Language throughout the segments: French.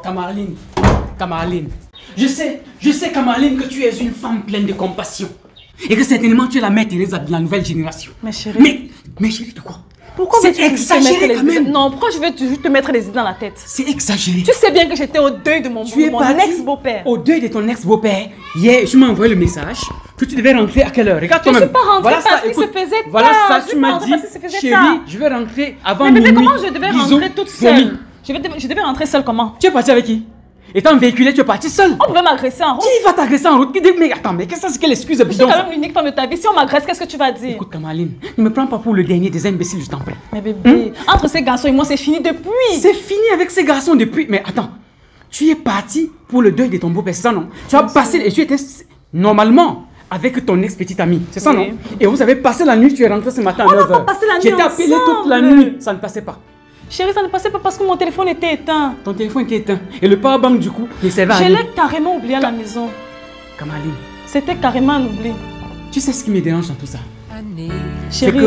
Camarline, Camarline, je sais Camarline que tu es une femme pleine de compassion. Et que certainement tu es la mère Teresa de la nouvelle génération. Mais chérie. Mais chérie de quoi? Pourquoi c'est exagéré quand même. Non, pourquoi je vais toujours te mettre les idées dans la tête? C'est exagéré. Tu sais bien que j'étais au deuil de mon ex-beau-père. Au deuil de ton ex-beau-père. Hier, tu m'as envoyé le message que tu devais rentrer à quelle heure? Regarde toi-même. Je ne suis pas rentrée parce qu'il se faisait tard. Voilà ça, tu m'as dit, chérie, je vais rentrer avant minuit. Mais bébé, comment je devais rentrer toute seule? Je devais rentrer seule comment? Tu es partie avec qui? Étant véhiculé, tu es parti seul. On pouvait m'agresser en route. Qui va t'agresser en route? Mais attends, mais qu'est-ce que c'est, quelle excuse bidon? Je suis quand même l'unique femme de ta vie. Si on m'agresse, qu'est-ce que tu vas dire? Écoute, Camarline, ne me prends pas pour le dernier des imbéciles, je t'en prie. Mais bébé, entre ces garçons et moi, c'est fini depuis. C'est fini avec ces garçons depuis. Mais attends, tu es parti pour le deuil de ton beau-père, c'est ça non? Tu as passé, et tu étais normalement avec ton ex-petite amie, c'est ça non? Et vous avez passé la nuit, tu es rentré ce matin à 9h. On n'a pas passé la nuit ensemble. J'étais appelé toute la nuit, ça ne passait pas. Chérie, ça ne passait pas parce que mon téléphone était éteint. Ton téléphone était éteint. Et le powerbank du coup, il servait à rien. Je l'ai carrément oublié à la maison. Camarline. C'était carrément un oubli. Tu sais ce qui me dérange dans tout ça? Chérie,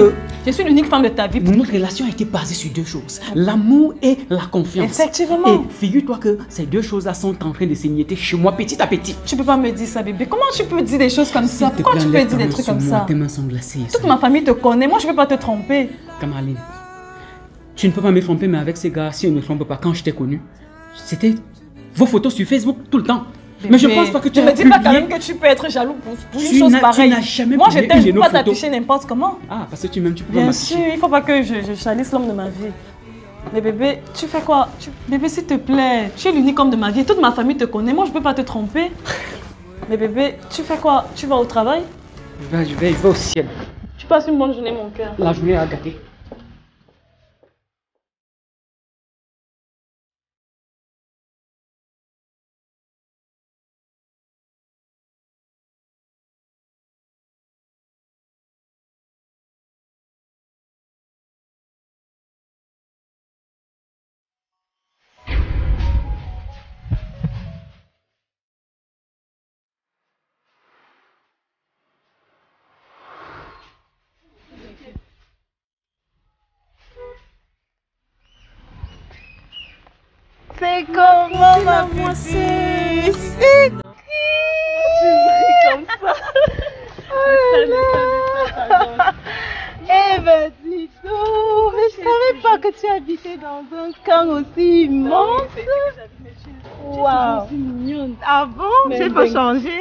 je suis l'unique femme de ta vie. Notre relation a été basée sur deux choses. L'amour et la confiance. Effectivement. Et figure-toi que ces deux choses-là sont en train de s'émietter chez moi petit à petit. Tu peux pas me dire ça, bébé. Comment tu peux dire des choses comme ça? Pourquoi tu peux dire des trucs comme ça? Tes mains sont glacées. Toute ma famille te connaît. Moi, je ne peux pas te tromper. Camarline. Tu ne peux pas me tromper, mais avec ces gars, si on ne me trompe pas, quand je t'ai connu, c'était vos photos sur Facebook tout le temps. Bébé, mais je pense pas que tu as publié. Ne me dis pas quand même que tu peux être jaloux pour une chose pareille. Tu n'as jamais moi, je publié t'aime pas t'afficher n'importe comment. Ah, parce que tu m'aimes, tu peux pas m'afficher. Bien sûr, il ne faut pas que je salisse l'homme de ma vie. Mais bébé, tu fais quoi? Bébé, s'il te plaît, tu es l'unique homme de ma vie. Toute ma famille te connaît. Moi, je ne peux pas te tromper. Mais bébé, tu fais quoi? Tu vas au travail? Je vais au ciel. Tu passes une bonne journée, mon cœur. La journée à gâter. C'est comment ma poussée? C'est qui? Tu ris comme ça. Eh ben dis donc, mais je savais pas que tu habitais dans un camp aussi immense. Waouh. Ah bon? J'ai pas changé?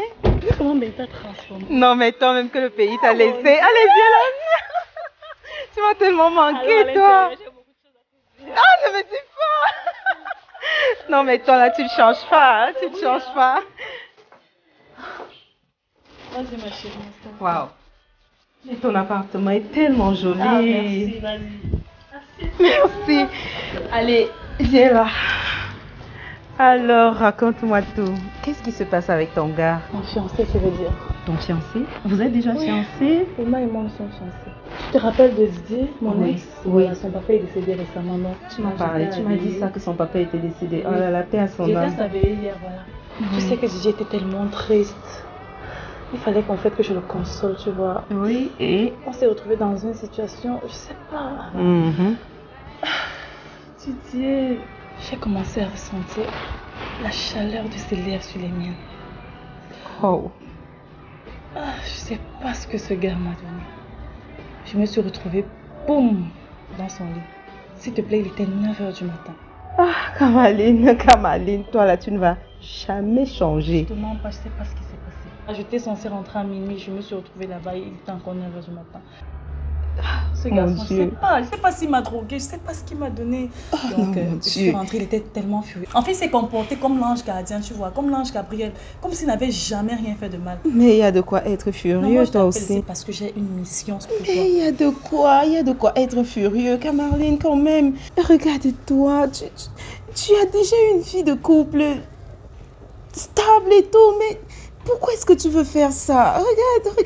Comment mais t'as transformé? Non mais toi même que le pays t'a laissé. Allez viens là. Tu m'as tellement manqué toi. Ah ne me dis pas. Non mais toi là tu ne changes pas, hein, tu ne changes pas. Vas-y ma chérie. Waouh. Et ton appartement est tellement joli. Ah, merci, vas-y. Merci. Allez, viens là. Alors raconte-moi tout. Qu'est-ce qui se passe avec ton gars? Mon fiancé, ça veut dire. Ton fiancé? Vous êtes déjà fiancés? Emma et moi nous sommes fiancés. Tu te rappelles de Didier, mon ex? Oui. Son papa est décédé récemment, non? Tu m'as parlé, tu m'as dit ça, que son papa était décédé. Oh là là, paix à son âme. J'étais à sa veillée hier, voilà. Tu sais que Didier était tellement triste. Il fallait qu'en fait que je le console, tu vois. Oui, et? On s'est retrouvés dans une situation, je sais pas. Didier, j'ai commencé à ressentir la chaleur de ses lèvres sur les miennes. Oh. Je sais pas ce que ce gars m'a donné. Je me suis retrouvée, boum, dans son lit. S'il te plaît, il était 9h du matin. Ah, Camarline, toi là, tu ne vas jamais changer. Je te mens pas, je sais pas ce qui s'est passé. J'étais censée rentrer à minuit, je me suis retrouvée là-bas, il était encore 9h du matin. Ce garçon, je sais pas s'il m'a drogué, je sais pas ce qu'il m'a donné. Donc, je suis rentrée, il était tellement furieux. En fait, il s'est comporté comme l'ange gardien, tu vois, comme l'ange Gabriel, comme s'il n'avait jamais rien fait de mal. Mais il y a de quoi être furieux, toi aussi. C'est parce que j'ai une mission pour toi. Il y a de quoi être furieux, Camarline, quand même. Regarde-toi, tu as déjà une vie de couple stable et tout, mais pourquoi est-ce que tu veux faire ça? Regarde,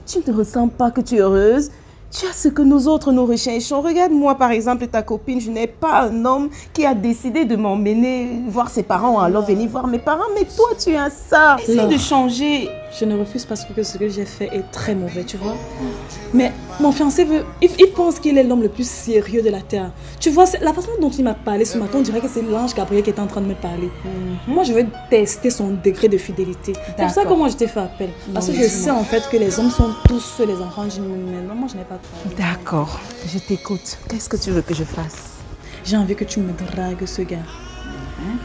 tu ne ressens pas que tu es heureuse? Tu as ce que nous autres nous recherchons. Regarde-moi par exemple ta copine, je n'ai pas un homme qui a décidé de m'emmener voir ses parents, alors venir voir mes parents. Mais toi tu as ça. Essaye de changer. Je ne refuse pas que ce que j'ai fait est très mauvais, tu vois. Mais mon fiancé il pense qu'il est l'homme le plus sérieux de la terre. Tu vois, la façon dont il m'a parlé ce matin, on dirait que c'est l'ange Gabriel qui est en train de me parler. Moi, je veux tester son degré de fidélité. C'est pour ça que moi, je t'ai fait appel. Parce que je sais en fait que les hommes sont tous les enfants d'une même. Moi, je n'ai pas de problème. D'accord, je t'écoute. Qu'est-ce que tu veux que je fasse? J'ai envie que tu me dragues ce gars.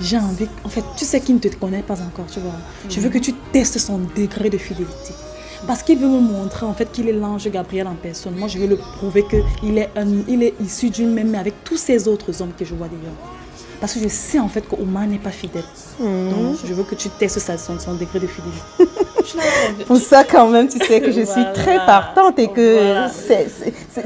J'ai envie, en fait, tu sais qu'il ne te connaît pas encore, tu vois. Je veux que tu testes son degré de fidélité. Parce qu'il veut me montrer en fait qu'il est l'ange Gabriel en personne. Moi, je veux le prouver qu'il est, il est issu d'une même, mais avec tous ces autres hommes que je vois d'ailleurs. Parce que je sais en fait qu'Omar n'est pas fidèle. Donc, je veux que tu testes son degré de fidélité. Pour ça, quand même, tu sais que je suis très partante et que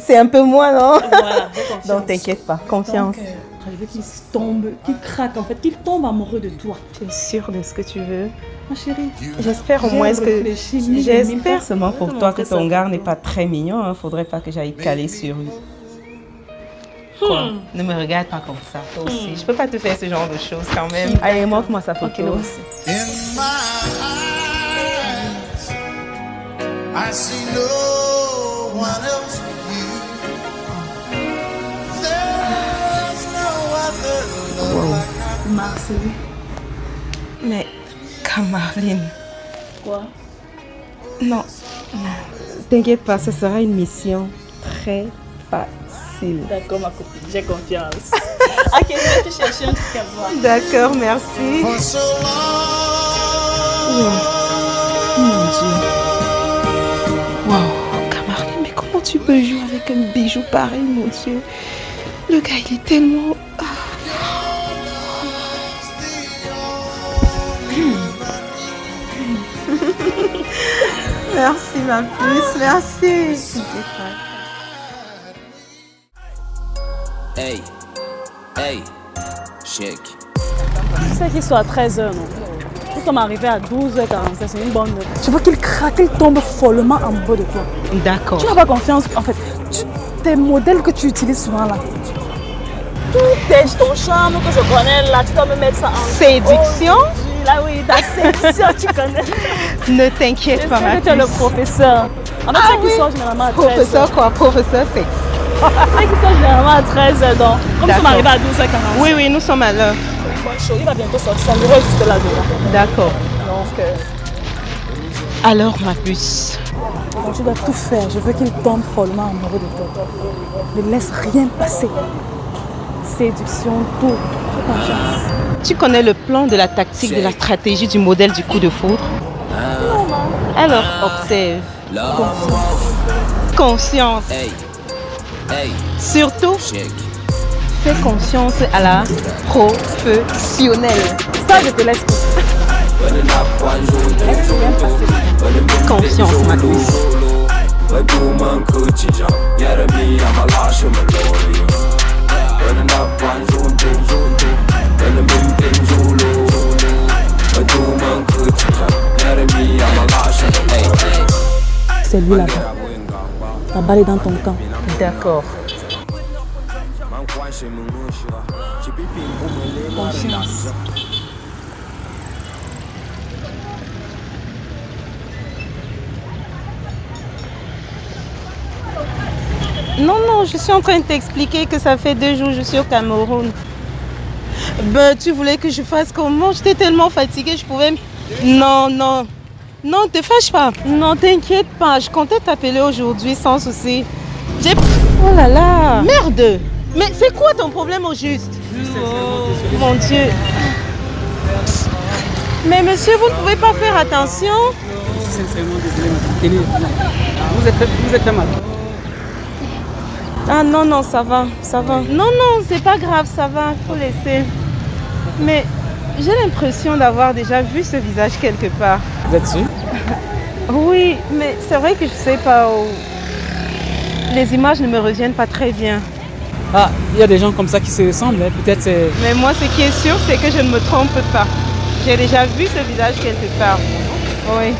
c'est un peu moi, non? Voilà, donc, t'inquiète pas, confiance. Donc, je veux qu'il tombe, qu'il craque en fait, qu'il tombe amoureux de toi. Tu es sûre de ce que tu veux? Ma chérie, j'espère au moins que... J'espère seulement pour toi que ton gars n'est pas très mignon. Hein. Faudrait pas que j'aille caler sur lui. Quoi? Ne me regarde pas comme ça, toi aussi. Je peux pas te faire ce genre de choses quand même. Allez, montre-moi sa photo. I see no one else but you. There's no other love like Marcel. Mais, Camarline. Quoi? Non, t'inquiète pas, ce sera une mission très facile. D'accord, ma copine, j'ai confiance. Ok, je vais te chercher un truc à voir. D'accord, merci. Mon Dieu. Wow, Camarline, mais comment tu peux jouer avec un bijou pareil, mon Dieu? Le gars, il est tellement... Merci, ma puce, merci. Hey, hey, shake. Tu sais qu'il soit à 13h, non? Nous sommes arrivés à 12h45, c'est une bonne note. Je veux qu'il craque, qu'il tombe follement amoureux de toi. D'accord. Tu n'as pas confiance. En fait, tes modèles que tu utilises souvent là. Tout est ton charme que je connais là, tu dois me mettre ça en... Séduction? Oh, là oui, ta séduction, tu connais. Ne t'inquiète pas, ma tu es le professeur. En fait, c'est qu'il sort généralement à 13h. Professeur quoi? Professeur sexe. C'est qu'il sort généralement à 13h, donc. Comme nous sommes arrivés à 12h40. Oui, oui, nous sommes à l'heure. Il va bientôt sortir, son bureau est juste là-dedans. D'accord. Donc... Alors, ma puce. Donc, tu dois tout faire. Je veux qu'il tombe follement amoureux de toi. Ne laisse rien passer. Séduction, tout. Confiance. Tu connais le plan de la tactique, de la stratégie du modèle du coup de foudre? Alors, observe. Conscience. Surtout, fais confiance à la professionnelle. Ça, je te laisse. Confiance, ma puce. C'est lui là-bas. La balle est dans ton camp. D'accord. Confiance. Non, non, je suis en train de t'expliquer que ça fait 2 jours que je suis au Cameroun. Ben, tu voulais que je fasse comment? J'étais tellement fatiguée, je pouvais... Non, non. Non, te fâche pas. Non, t'inquiète pas. Je comptais t'appeler aujourd'hui sans souci. Oh là là. Merde. Mais c'est quoi ton problème au juste? Oh, mon Dieu. Mais monsieur, vous ne pouvez pas faire attention? Sincèrement, désolé. Vous êtes très mal. Ah non, non, ça va, ça va. Non, non, c'est pas grave, ça va, faut laisser. Mais j'ai l'impression d'avoir déjà vu ce visage quelque part. Vous êtes sûr? Oui, mais c'est vrai que je sais pas où... Les images ne me reviennent pas très bien. Ah, il y a des gens comme ça qui se ressemblent, hein. Peut-être c'est... Mais moi, ce qui est sûr, c'est que je ne me trompe pas. J'ai déjà vu ce visage quelque part. Oui.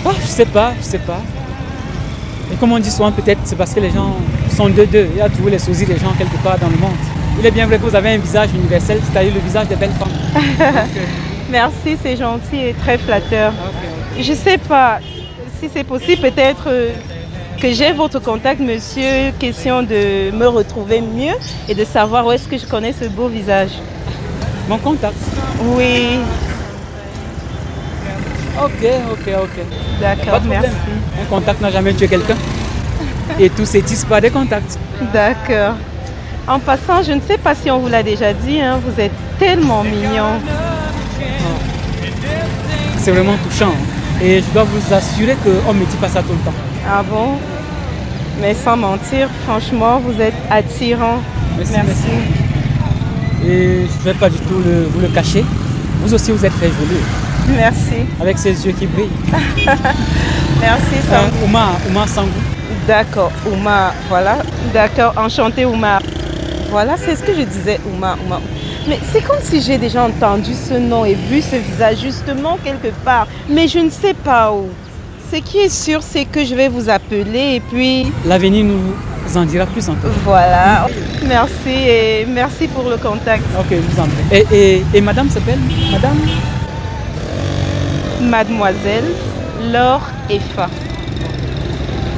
Ah, je sais pas. Et comme on dit souvent, peut-être c'est parce que les gens sont deux. Il y a toujours les sosies des gens quelque part dans le monde. Il est bien vrai que vous avez un visage universel, c'est-à-dire le visage des belles femmes. Merci, c'est gentil et très flatteur. Ok. Je sais pas si c'est possible, peut-être que j'ai votre contact, monsieur, question de me retrouver mieux et de savoir où est-ce que je connais ce beau visage. Mon contact? Oui. Ok. D'accord, merci. Un contact n'a jamais tué quelqu'un. Et tout s'étisse par des contacts. D'accord. En passant, je ne sais pas si on vous l'a déjà dit, hein, vous êtes tellement mignon. C'est vraiment touchant. Et je dois vous assurer qu'on ne me dit pas ça tout le temps. Ah bon? Mais sans mentir, franchement, vous êtes attirant. Merci. Et je ne vais pas du tout vous le cacher. Vous aussi, vous êtes très jolie. Merci. Avec ces yeux qui brillent. Merci, Sangou. Oumar Sangou. D'accord, Oumar, voilà. D'accord, enchanté, Oumar. Voilà, c'est ce que je disais, Oumar. Mais c'est comme si j'ai déjà entendu ce nom et vu ce visage justement quelque part. Mais je ne sais pas où. Ce qui est sûr, c'est que je vais vous appeler et puis... L'avenir nous en dira plus encore. Voilà. Merci et merci pour le contact. Ok, je vous en prie. Et madame s'appelle Madame Mademoiselle Laure Efa.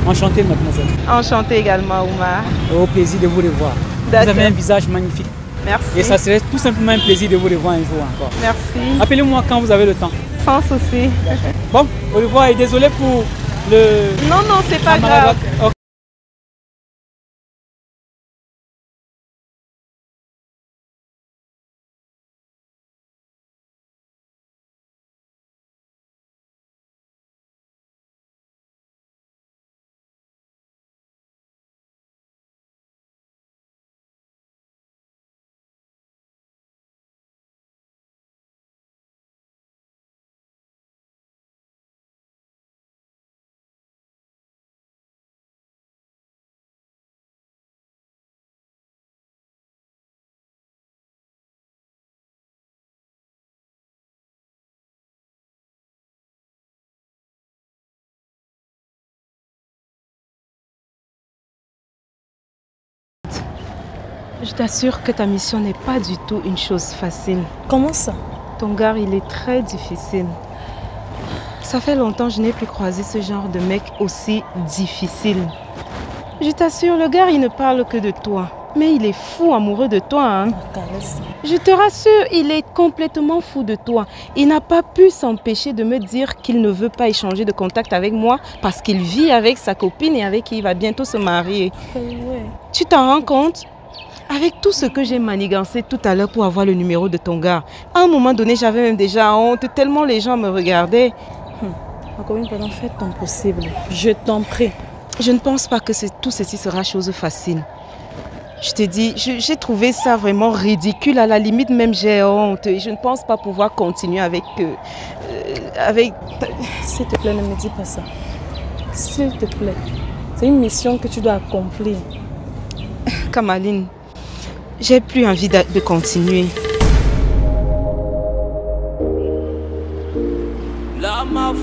Enchantée, mademoiselle. Enchantée également, Oumar. Au plaisir de vous revoir. Vous avez un visage magnifique. Merci. Et ça serait tout simplement un plaisir de vous revoir un jour encore. Merci. Appelez-moi quand vous avez le temps. Sans souci. Bon, au revoir et désolé pour le... Non, c'est pas grave. Okay. Je t'assure que ta mission n'est pas du tout une chose facile. Comment ça? Ton gars, il est très difficile. Ça fait longtemps que je n'ai plus croisé ce genre de mec aussi difficile. Je t'assure, le gars, il ne parle que de toi. Mais il est fou amoureux de toi, hein. Je te rassure, il est complètement fou de toi. Il n'a pas pu s'empêcher de me dire qu'il ne veut pas échanger de contact avec moi parce qu'il vit avec sa copine et avec qui il va bientôt se marier. Ouais. Tu t'en rends compte? Avec tout ce que j'ai manigancé tout à l'heure pour avoir le numéro de ton gars, à un moment donné, j'avais même déjà honte, tellement les gens me regardaient. Ma copine, pardon, fais ton possible. Je t'en prie. Je ne pense pas que tout ceci sera chose facile. Je te dis, j'ai trouvé ça vraiment ridicule. À la limite, même j'ai honte. Et je ne pense pas pouvoir continuer avec... S'il te plaît, ne me dis pas ça. S'il te plaît. C'est une mission que tu dois accomplir. Kamaline, j'ai plus envie de continuer. La maf.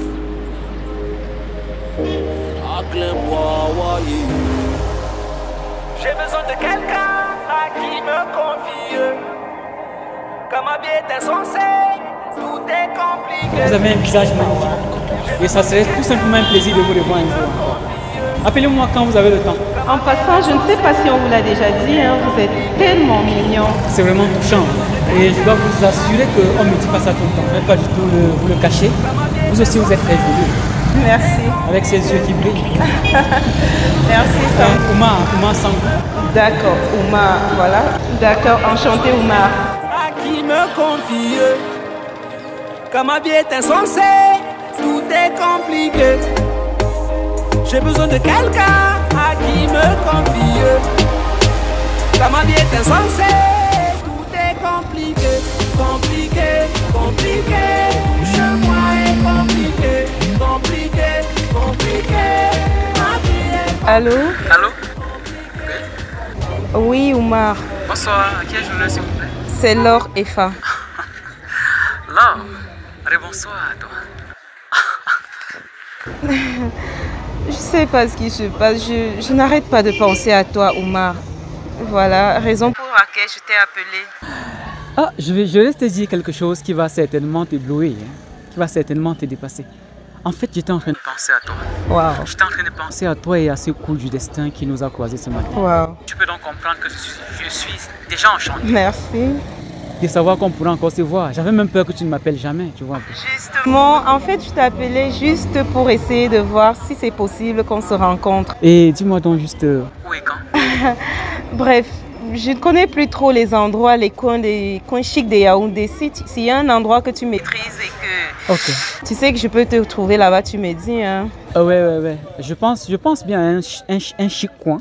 J'ai besoin de quelqu'un à qui me confier. Comme ma vie est insensée, tout est compliqué. Vous avez un visage magnifique. Et ça serait tout simplement un plaisir de vous revoir un jour encore. Appelez-moi quand vous avez le temps. En passant, je ne sais pas si on vous l'a déjà dit, hein, vous êtes tellement mignon. C'est vraiment touchant. Et je dois vous assurer qu'on ne me dit pas ça tout le temps. Ne pas du tout vous le cacher. Vous aussi, vous êtes très jolie. Merci. Avec ces yeux qui brillent. Merci, Sangou. Oumar Sangou. D'accord, Oumar, voilà. D'accord, enchanté, Oumar. À qui me confier? Comme ma vie est insensée, tout est compliqué. J'ai besoin de quelqu'un à qui me confier. Comme ma vie est insensée, tout est compliqué. Compliqué. Touche-moi est compliqué. Ma vie est... Allô? Allô? Oui, Oumar. Bonsoir, à qui ai-je l'honneur s'il vous plaît? C'est Laure Efa. Laure, rebonsoir à toi. Je sais pas ce qui se passe. Je n'arrête pas de penser à toi, Oumar. Voilà, raison pour laquelle je t'ai appelé. Ah, je laisse te dire quelque chose qui va certainement t'éblouir, hein, qui va certainement te dépasser. En fait, j'étais en train de penser à toi. Wow. J'étais en train de penser à toi et à ce coup du destin qui nous a croisés ce matin. Wow. Tu peux donc comprendre que je suis déjà enchanté. Merci. De savoir qu'on pourrait encore se voir. J'avais même peur que tu ne m'appelles jamais, tu vois. Justement, en fait, je t'appelais juste pour essayer de voir si c'est possible qu'on se rencontre. Et dis-moi donc juste où et quand. Bref, je ne connais plus trop les endroits, les coins chics de Yaoundé. S'il y a un endroit que tu maîtrises et que tu sais que je peux te trouver là-bas, tu me dis. Hein. Ouais. Je pense bien à un chic coin.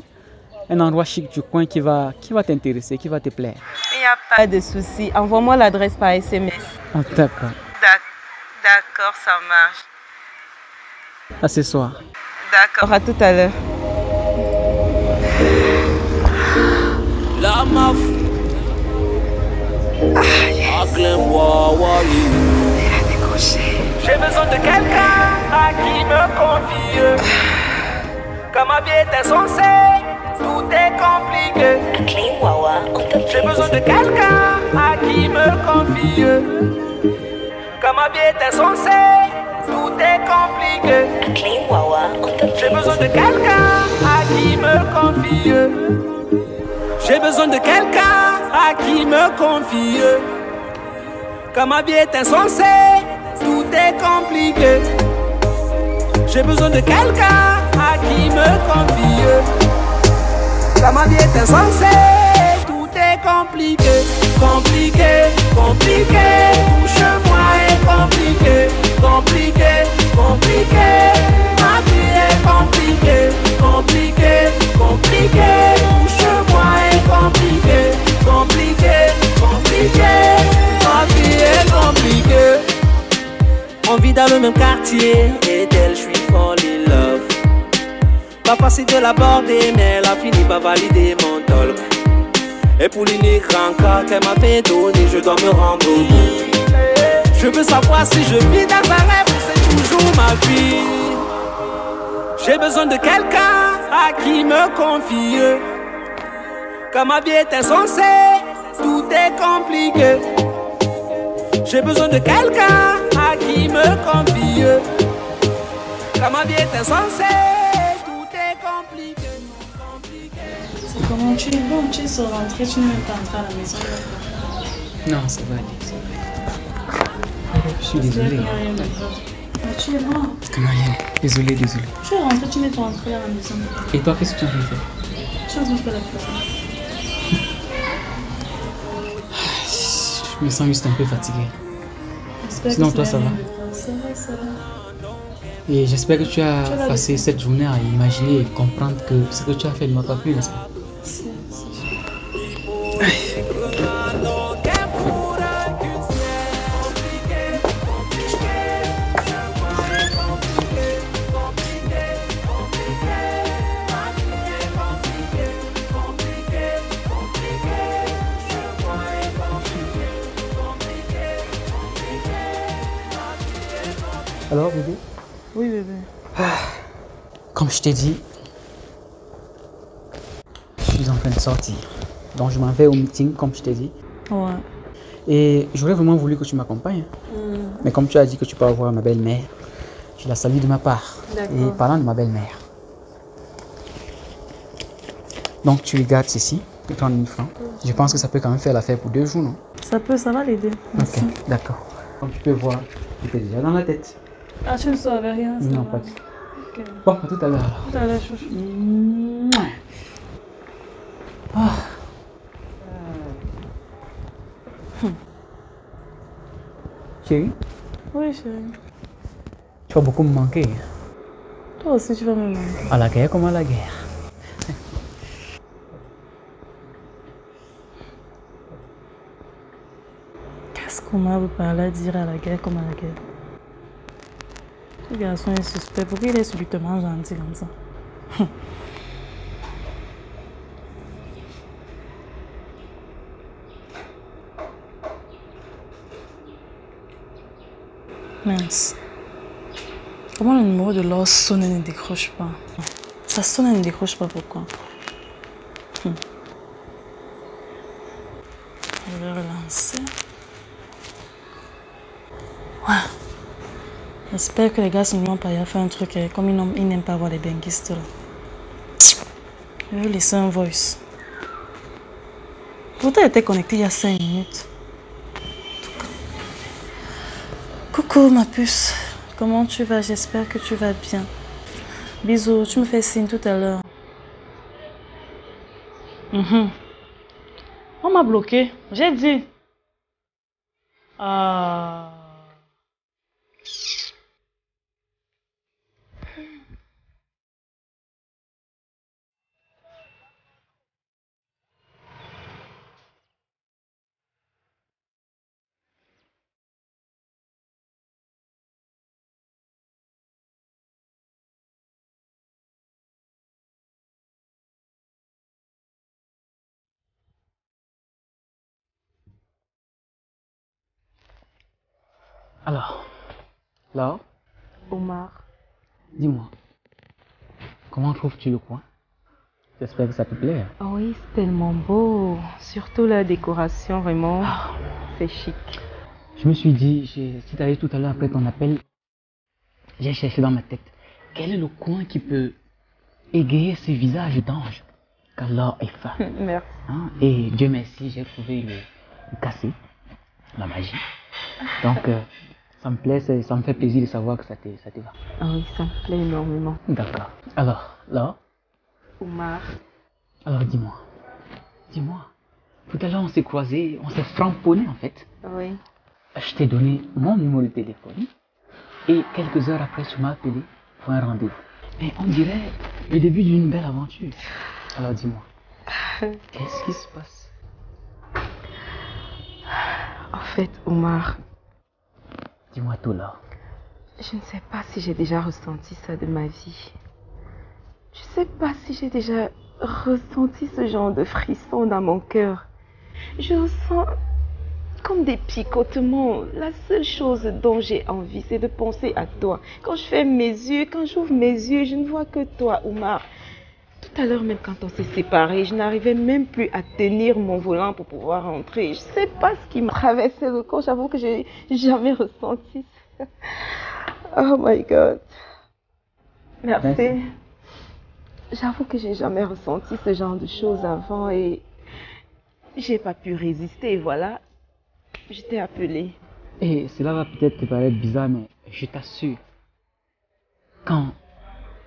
Un endroit chic du coin qui va t'intéresser, qui va te plaire. Il n'y a pas de souci. Envoie-moi l'adresse par SMS. Oh, d'accord. D'accord, ça marche. À ce soir. D'accord, à tout à l'heure. La maf. J'ai besoin de quelqu'un à qui me confier. Comme ma vie est insensée, tout est compliqué. J'ai besoin de quelqu'un à qui me confier. Comme ma vie est insensée, tout est compliqué. J'ai besoin de quelqu'un à qui me confier. J'ai besoin de quelqu'un à qui me confier. Comme ma vie est insensée, tout est compliqué. J'ai besoin de quelqu'un à qui me confier. Comme ma vie est insensée, tout est compliqué. Compliqué, compliqué, touche-moi est compliqué. Compliqué, compliqué, ma vie est compliquée. Compliqué, compliqué, touche-moi est compliqué. Compliqué, compliqué, ma vie est compliquée. On vit dans le même quartier et d'elle je suis fall in love. Pas facile de l'aborder mais elle a fini par valider mon talk. Et pour l'unique rencard qu'elle m'a fait donner, je dois me rendre au bout. Je veux savoir si je vis dans un rêve ou c'est toujours ma vie. J'ai besoin de quelqu'un à qui me confier. Comme ma vie est insensée, tout est compliqué. J'ai besoin de quelqu'un à qui me confier. Comme ma vie est insensée, tout est compliqué. C'est comment tu es bon, tu es rentré, tu n'es même pas entré à la maison. Non, ça va aller. Je suis désolé. Mais tu es mort. Kamalienne, désolé. Tu es rentré, tu n'es pas entré à la maison. Et toi, qu'est-ce que tu as fait? Tu es en train de faire la cuisine. Je me sens juste un peu fatigué. Sinon, toi, ça va? Ça va. Et j'espère que tu as passé cette journée à imaginer et comprendre que ce que tu as fait ne m'a pas plu, n'est-ce pas? Alors, bébé? Oui, bébé. Comme je t'ai dit, je suis en train de sortir. Donc, je m'en vais au meeting, comme je t'ai dit. Ouais. Et j'aurais vraiment voulu que tu m'accompagnes. Mais comme tu as dit que tu peux avoir ma belle-mère, je la salue de ma part. Et parlant de ma belle-mère. Donc, tu regardes ceci, tu prends 1000 francs. Je pense que ça peut quand même faire l'affaire pour 2 jours, non? Ça va l'aider. Ok, d'accord. Comme tu peux voir, tu es déjà dans la tête. Ah, tu ne savais rien? Non, pas du tout. Bon, à tout à l'heure. Tout à l'heure, chouchou. Chérie? Oui, chérie. Tu vas beaucoup me manquer. Toi aussi, tu vas me manquer. À la guerre comme à la guerre. Qu'est-ce qu'on m'a parlé à dire à la guerre comme à la guerre? Ce garçon est suspect. Pourquoi il est subitement gentil comme ça? Mince. Comment le numéro de l'or sonne et ne décroche pas? Ça sonne et ne décroche pas, pourquoi? Je vais relancer. Ouais. J'espère que les gars ne lui ont pas fait un truc comme ils n'aiment pas voir les benguistes là. Je vais laisser un voice. Pourtant, elle était connectée il y a 5 minutes. Coucou ma puce. Comment tu vas? J'espère que tu vas bien. Bisous, tu me fais signe tout à l'heure. On m'a bloqué, j'ai dit. Ah. Alors, Laure, Omar. dis-moi, comment trouves-tu le coin? J'espère que ça te plaît. Oh oui, c'est tellement beau. Surtout la décoration, vraiment. C'est chic. Je me suis dit, si tu allais tout à l'heure après ton appel, j'ai cherché dans ma tête, quel est le coin qui peut égayer ce visage d'ange? Car Laure est femme. Merci. Hein? Et Dieu merci, j'ai trouvé le cassé, la magie. Donc, ça me plaît, ça me fait plaisir de savoir que ça te va. Ah oui, ça me plaît énormément. D'accord. Alors, Laure, Omar. alors dis-moi, tout à l'heure on s'est croisés, on s'est framponné en fait. Oui. Je t'ai donné mon numéro de téléphone et quelques heures après tu m'as appelé pour un rendez-vous. Mais on dirait le début d'une belle aventure. Alors dis-moi, qu'est-ce qui se passe? En fait, Omar, Dis-moi tout là. je ne sais pas si j'ai déjà ressenti ça de ma vie. Je ne sais pas si j'ai déjà ressenti ce genre de frisson dans mon cœur. Je ressens comme des picotements. La seule chose dont j'ai envie, c'est de penser à toi. Quand je ferme mes yeux, quand j'ouvre mes yeux, je ne vois que toi, Omar. Tout à l'heure, même quand on s'est séparés, je n'arrivais même plus à tenir mon volant pour pouvoir rentrer. Je ne sais pas ce qui m'a traversé le corps. J'avoue que j'ai jamais ressenti ça. Oh my God. Merci. J'avoue que j'ai jamais ressenti ce genre de choses avant et j'ai pas pu résister. Voilà, je t'ai appelé. Et cela va peut-être te paraître bizarre, mais je t'assure, quand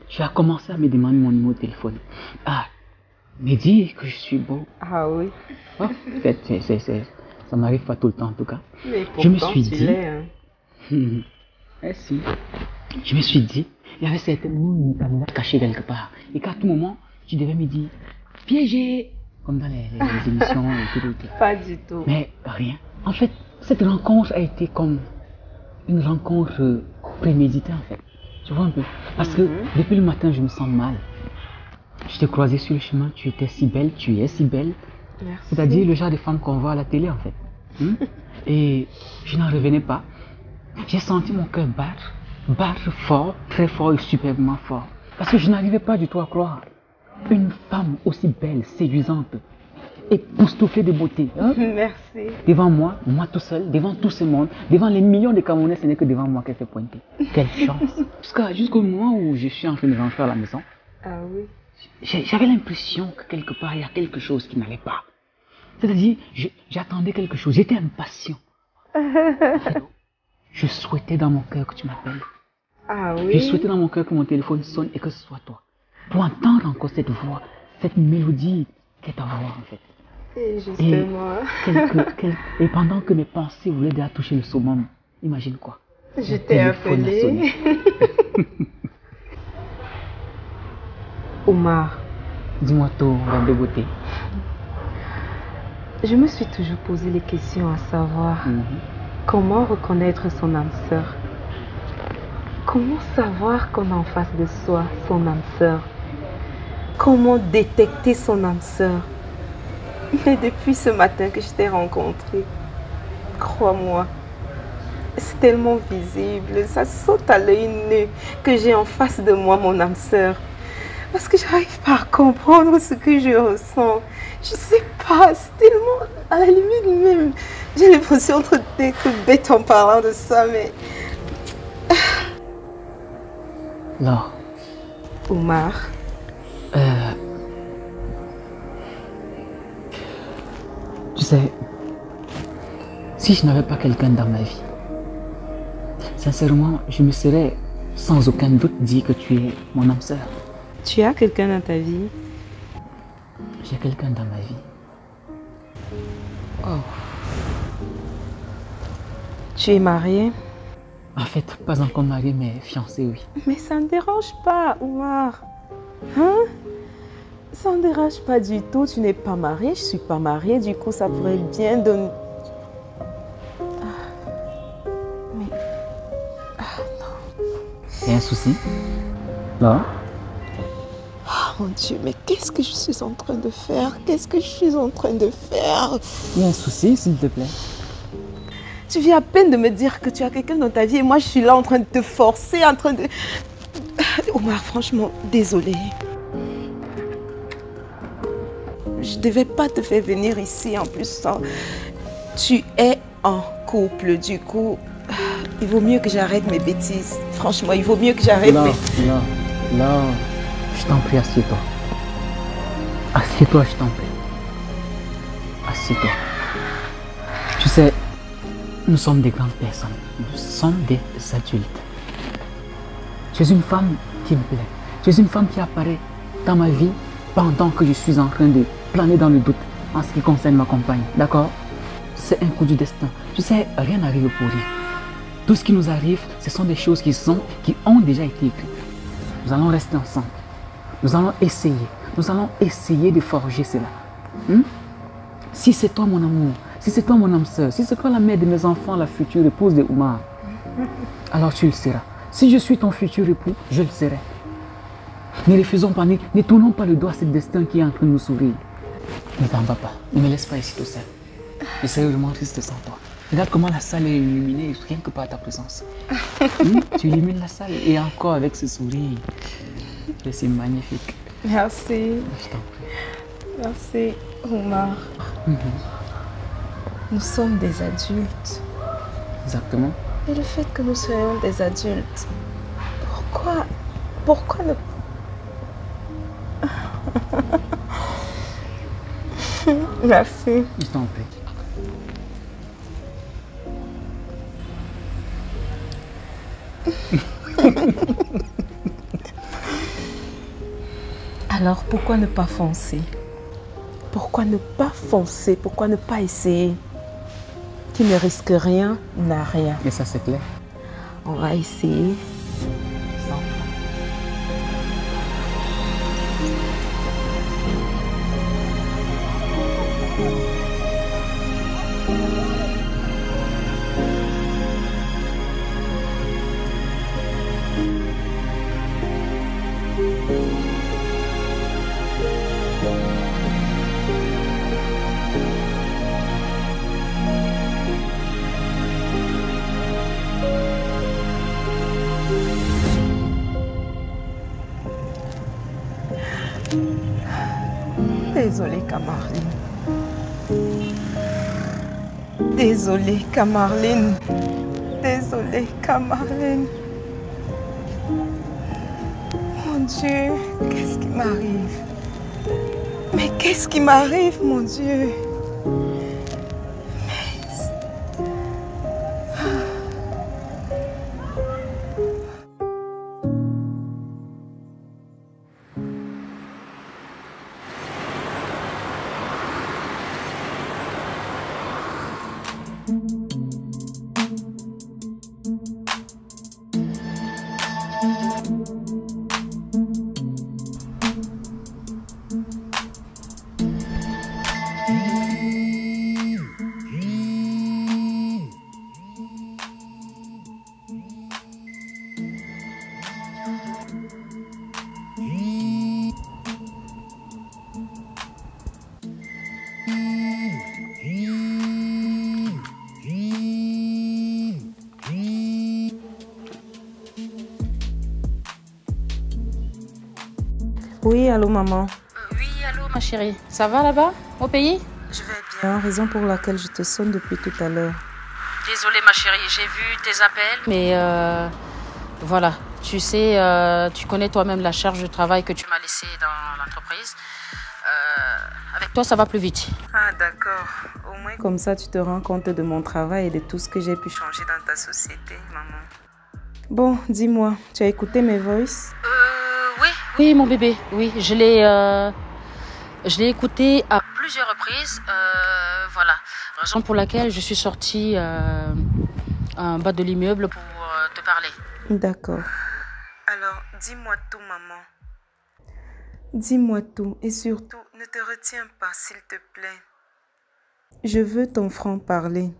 tu as commencé à me demander mon numéro de téléphone, me dire que je suis beau. Ah oui. Oh, ça m'arrive pas tout le temps en tout cas. Mais Je me pourtant, suis tu dit, l'es, hein. Merci. Je me suis dit, il y avait certainement une caméra cachée quelque part. Et qu'à tout moment, tu devais me dire, piégé, comme dans les émissions et tout. Pas du tout. Mais rien. En fait, cette rencontre a été comme une rencontre préméditée en fait. Tu vois un peu. Parce que depuis le matin, je me sens mal. Je t'ai croisé sur le chemin, tu étais si belle, tu es si belle. Merci. C'est-à-dire le genre de femme qu'on voit à la télé en fait. Et je n'en revenais pas. J'ai senti mon cœur battre fort, très fort et superbement fort. Parce que je n'arrivais pas du tout à croire. Une femme aussi belle, séduisante, époustouflée de beauté. Merci. Devant moi tout seul, devant tout ce monde, devant les millions de Camerounais, ce n'est que devant moi qu'elle s'est pointée. Quelle chance. Jusqu'au moment où je suis en train de rentrer à la maison, Ah oui. j'avais l'impression que quelque part il y a quelque chose qui n'allait pas. C'est-à-dire, j'attendais quelque chose, j'étais impatient. Je souhaitais dans mon cœur que tu m'appelles. Ah oui. Je souhaitais dans mon cœur que mon téléphone sonne et que ce soit toi. Pour entendre encore cette voix, cette mélodie qui est ta voix en fait. Et justement. Et pendant que mes pensées voulaient déjà toucher le summum, imagine quoi. Je t'ai appelé. Omar. Dis-moi tout, reine de beauté. Je me suis toujours posé les questions à savoir comment reconnaître son âme sœur. Comment savoir qu'on a en face de soi son âme sœur. Comment détecter son âme sœur. Mais depuis ce matin que je t'ai rencontré, crois-moi, c'est tellement visible, ça saute à l'œil nu que j'ai en face de moi mon âme sœur. Parce que j'arrive pas à comprendre ce que je ressens. Je sais pas, c'est tellement... À la limite même, j'ai l'impression d'être bête en parlant de ça, mais... Là. Omar. Tu sais, si je n'avais pas quelqu'un dans ma vie, sincèrement, je me serais sans aucun doute dit que tu es mon âme sœur. Tu as quelqu'un dans ta vie? J'ai quelqu'un dans ma vie. Oh. Tu es marié? En fait, pas encore marié, mais fiancé, oui. Mais ça ne dérange pas, Omar. Hein? Ça ne dérange pas du tout. Tu n'es pas marié, je ne suis pas mariée. Du coup, ça pourrait bien donner... Mais... non. Il y a un souci? Là? Oh mon Dieu, mais qu'est-ce que je suis en train de faire? Qu'est-ce que je suis en train de faire? Il y a un souci, s'il te plaît? Tu viens à peine de me dire que tu as quelqu'un dans ta vie et moi je suis là en train de te forcer, en train de... Omar, franchement, désolée. Je ne devais pas te faire venir ici en plus. Sans... Tu es en couple, du coup, il vaut mieux que j'arrête mes bêtises. Franchement, il vaut mieux que j'arrête mes... Là, je t'en prie, assieds-toi. Assieds-toi, je t'en prie. Assieds-toi. Tu sais, nous sommes des grandes personnes. Nous sommes des adultes. Tu es une femme qui me plaît. Tu es une femme qui apparaît dans ma vie pendant que je suis en train de planer dans le doute en ce qui concerne ma compagne. D'accord? C'est un coup du destin. Tu sais, rien n'arrive pour rien. Tout ce qui nous arrive, ce sont des choses qui ont déjà été écrites. Nous allons rester ensemble. Nous allons essayer de forger cela. Si c'est toi mon amour, si c'est toi mon âme sœur, si c'est toi la mère de mes enfants, la future épouse de Omar, alors tu le seras. Si je suis ton futur époux, je le serai. Ne refusons pas, ne tournons pas le doigt à ce destin qui est en train de nous sourire. Ne t'en va pas, ne me laisse pas ici tout seul. Je serai vraiment triste sans toi. Regarde comment la salle est illuminée, rien que par ta présence. Tu illumines la salle et encore avec ce sourire. C'est magnifique. Merci. Je t'en prie. Merci, Omar. Nous sommes des adultes. Exactement. Et le fait que nous soyons des adultes, pourquoi ne... Merci. Je t'en prie. Alors pourquoi ne pas foncer? Pourquoi ne pas foncer? Pourquoi ne pas essayer? Qui ne risque rien n'a rien. Et ça c'est clair. On va essayer. Désolée, Camarline. Désolée, Camarline. Désolée, Camarline. Mon Dieu, qu'est-ce qui m'arrive? Mais qu'est-ce qui m'arrive, mon Dieu? Oui, allô maman. Oui, allô ma chérie. Ça va là-bas, au pays? Je vais bien, raison pour laquelle je te sonne depuis tout à l'heure. Désolée ma chérie, j'ai vu tes appels. Mais voilà, Tu sais, tu connais toi-même la charge de travail que tu m'as laissée dans l'entreprise. Avec toi, ça va plus vite. Ah, d'accord. Au moins, comme ça, tu te rends compte de mon travail et de tout ce que j'ai pu changer dans ta société, maman. Bon, dis-moi, tu as écouté mes voices? Oui. Oui, mon bébé. Oui, je l'ai écouté à plusieurs reprises. Voilà. Raison pour laquelle je suis sortie en bas de l'immeuble pour te parler. D'accord. Alors, dis-moi tout, maman. Dis-moi tout et surtout, ne te retiens pas, s'il te plaît. Je veux ton franc-parler.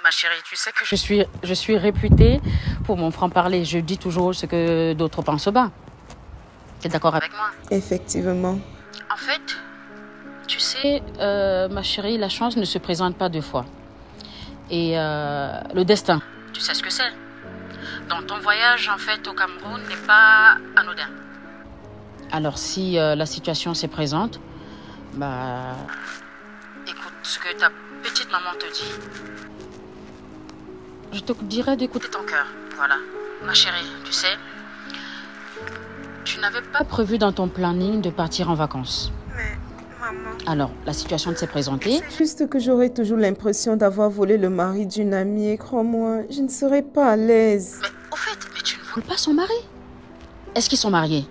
Ma chérie, tu sais que je suis réputée pour mon franc-parler. Je dis toujours ce que d'autres pensent bas. Tu es d'accord avec moi? Effectivement. En fait, tu sais, ma chérie, la chance ne se présente pas deux fois. Et le destin, tu sais ce que c'est. Donc ton voyage, en fait, au Cameroun n'est pas anodin. Alors si la situation se présente, bah, écoute ce que ta petite maman te dit. Je te dirais d'écouter ton cœur. Voilà, ma chérie, tu sais, tu n'avais pas prévu dans ton planning de partir en vacances. Mais, maman... Alors, la situation s'est présentée. C'est juste que j'aurais toujours l'impression d'avoir volé le mari d'une amie et crois-moi, je ne serais pas à l'aise. Mais au fait, tu ne voles pas son mari? Est-ce qu'ils sont mariés?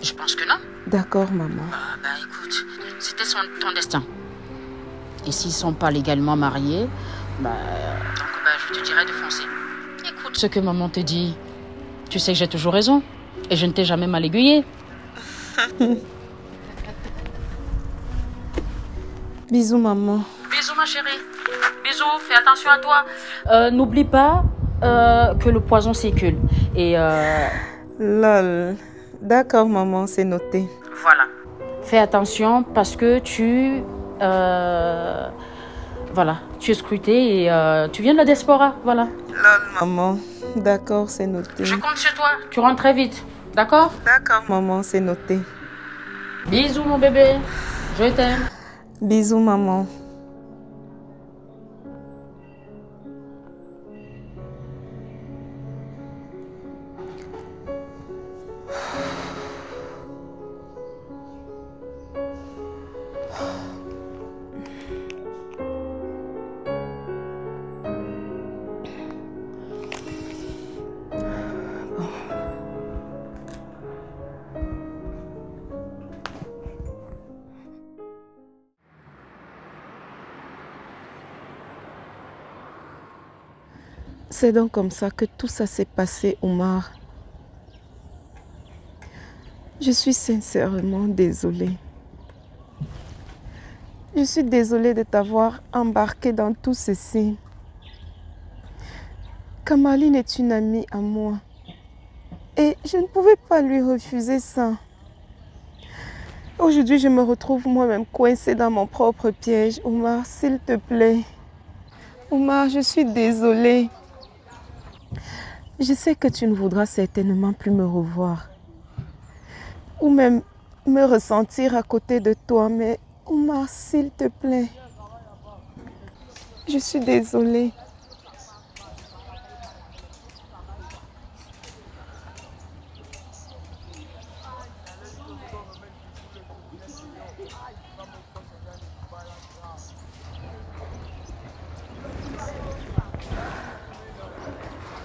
Je pense que non. D'accord, maman. Bah écoute, c'était ton destin. Et s'ils ne sont pas légalement mariés, je te dirais de foncer. Écoute ce que maman te dit. Tu sais que j'ai toujours raison. Et je ne t'ai jamais mal aiguillé. Bisous, maman. Bisous, ma chérie. Bisous, fais attention à toi. N'oublie pas que le poison circule. Et Lol. D'accord, maman, c'est noté. Voilà. Fais attention parce que tu es scruté et tu viens de la diaspora. Voilà. Lol, maman. D'accord, c'est noté. Je compte sur toi. Tu rentres très vite. D'accord? D'accord, maman, c'est noté. Bisous, mon bébé. Je t'aime. Bisous, maman. C'est donc comme ça que tout ça s'est passé, Omar. Je suis sincèrement désolée. Je suis désolée de t'avoir embarqué dans tout ceci. Kamaline est une amie à moi. Et je ne pouvais pas lui refuser ça. Aujourd'hui, je me retrouve moi-même coincée dans mon propre piège. Omar, s'il te plaît. Omar, je suis désolée. Je sais que tu ne voudras certainement plus me revoir. Ou même me ressentir à côté de toi. Mais Omar, s'il te plaît. Je suis désolée.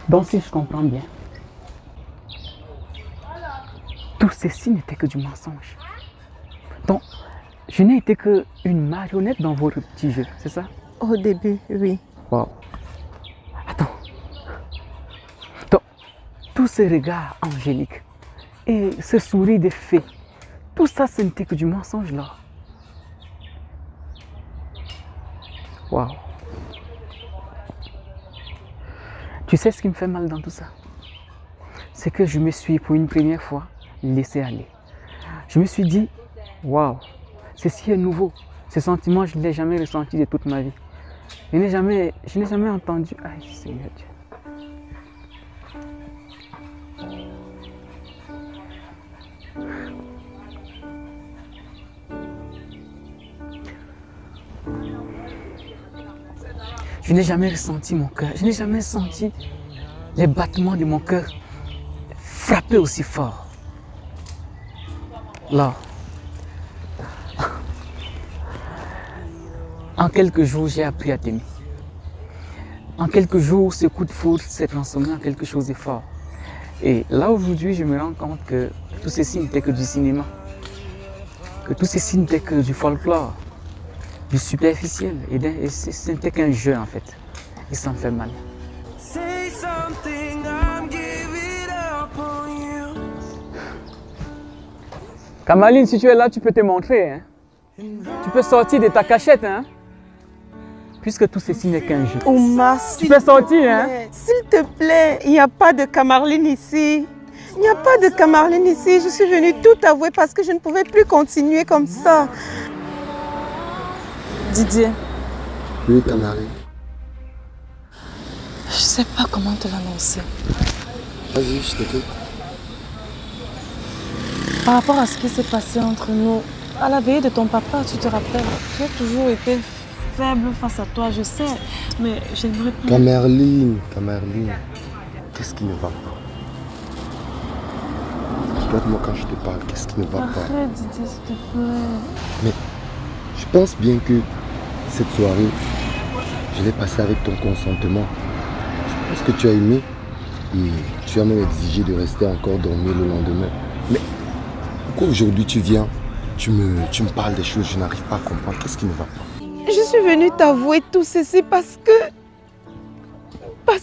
Donc si je comprends bien, tout ceci n'était que du mensonge. Donc, je n'ai été qu'une marionnette dans votre petit jeu, c'est ça? Au début, oui. Wow. Attends. Donc, tous ces regards angéliques et ce sourire de fée, tout ça, ce n'était que du mensonge là. Wow. Tu sais ce qui me fait mal dans tout ça? C'est que je me suis pour une première fois laissé aller. Je me suis dit, waouh, ceci est nouveau. Ce sentiment, je ne l'ai jamais ressenti de toute ma vie. Je n'ai jamais entendu. Aïe, Seigneur Dieu. Je n'ai jamais ressenti mon cœur. Je n'ai jamais senti les battements de mon cœur frappé aussi fort. Là, en quelques jours, j'ai appris à t'aimer. En quelques jours, ce coup de foudre s'est transformé en quelque chose de fort. Et là, aujourd'hui, je me rends compte que tout ceci n'était que du cinéma. Que tout ceci n'était que du folklore, du superficiel. Et ce n'était qu'un jeu, en fait. Et ça me fait mal. Kamaline, si tu es là, tu peux te montrer. Hein? Tu peux sortir de ta cachette. Hein? Puisque tout ceci n'est qu'un jeu. Omar, tu peux sortir. Hein? S'il te plaît, il n'y a pas de Camarline ici. Il n'y a pas de Camarline ici. Je suis venue tout avouer parce que je ne pouvais plus continuer comme ça. Didier. Oui, Camarline. Je sais pas comment te l'annoncer. Vas-y, je t'écoute. Par rapport à ce qui s'est passé entre nous, à la veille de ton papa, tu te rappelles, j'ai toujours été faible face à toi, je sais, mais j'aimerais plus... Camarline, qu'est-ce qui ne va pas? Regarde-moi quand je te parle, qu'est-ce qui ne va pas? Arrête, Didier, s'il te plaît. Mais je pense bien que cette soirée, je l'ai passée avec ton consentement. Je pense que tu as aimé et tu as même exigé de rester encore dormir le lendemain. Mais pourquoi aujourd'hui tu viens, tu me parles des choses, je n'arrive pas à comprendre, qu'est-ce qui ne va pas? Je suis venue t'avouer tout ceci parce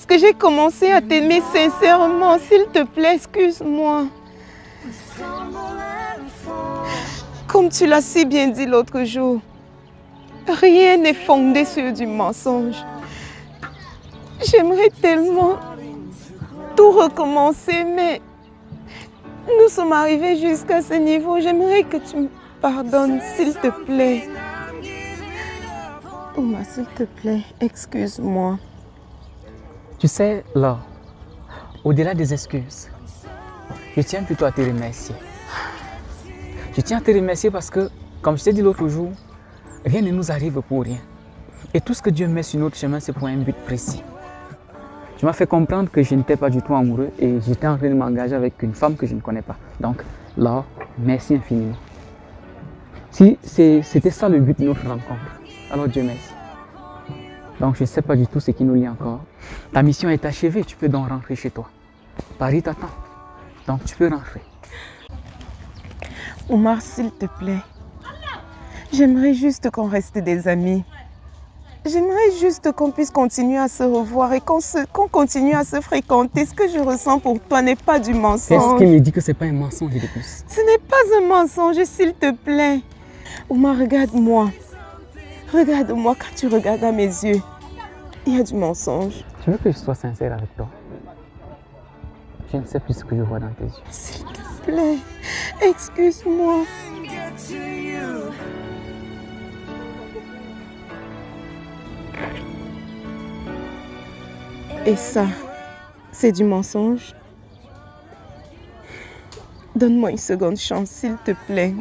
que j'ai commencé à t'aimer sincèrement. S'il te plaît, excuse-moi. Comme tu l'as si bien dit l'autre jour, rien n'est fondé sur du mensonge. J'aimerais tellement tout recommencer, mais nous sommes arrivés jusqu'à ce niveau. J'aimerais que tu me pardonnes, s'il te plaît. Omar, s'il te plaît, excuse-moi. Tu sais, là, au-delà des excuses, je tiens plutôt à te remercier. Je tiens à te remercier parce que, comme je t'ai dit l'autre jour, rien ne nous arrive pour rien. Et tout ce que Dieu met sur notre chemin, c'est pour un but précis. Tu m'as fait comprendre que je n'étais pas du tout amoureux et j'étais en train de m'engager avec une femme que je ne connais pas. Donc là, merci infiniment. Si c'était ça le but de notre rencontre, alors Dieu merci. Donc je ne sais pas du tout ce qui nous lie encore. Ta mission est achevée, tu peux donc rentrer chez toi. Paris t'attend, donc tu peux rentrer. Omar, s'il te plaît, j'aimerais juste qu'on reste des amis. J'aimerais juste qu'on puisse continuer à se revoir et qu'on continue à se fréquenter. Ce que je ressens pour toi n'est pas du mensonge. Qu'est-ce qui me dit que ce n'est pas un mensonge de plus? Ce n'est pas un mensonge, s'il te plaît. Omar, regarde-moi. Regarde-moi, quand tu regardes à mes yeux, il y a du mensonge. Tu veux que je sois sincère avec toi? Je ne sais plus ce que je vois dans tes yeux. S'il te plaît, excuse-moi. Et ça, c'est du mensonge? Donne-moi une seconde chance, s'il te plaît.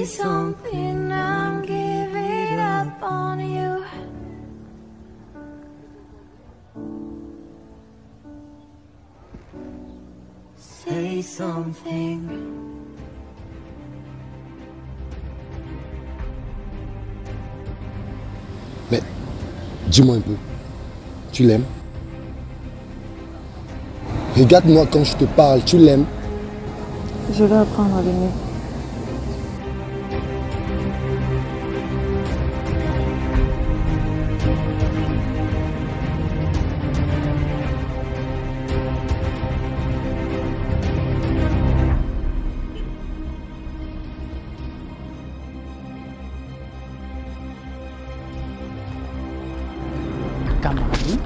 Something, I'm giving up on you. Say something. Mais, dis-moi un peu, tu l'aimes? Regarde-moi quand je te parle, tu l'aimes? Je vais apprendre à l'aimer. Camarade.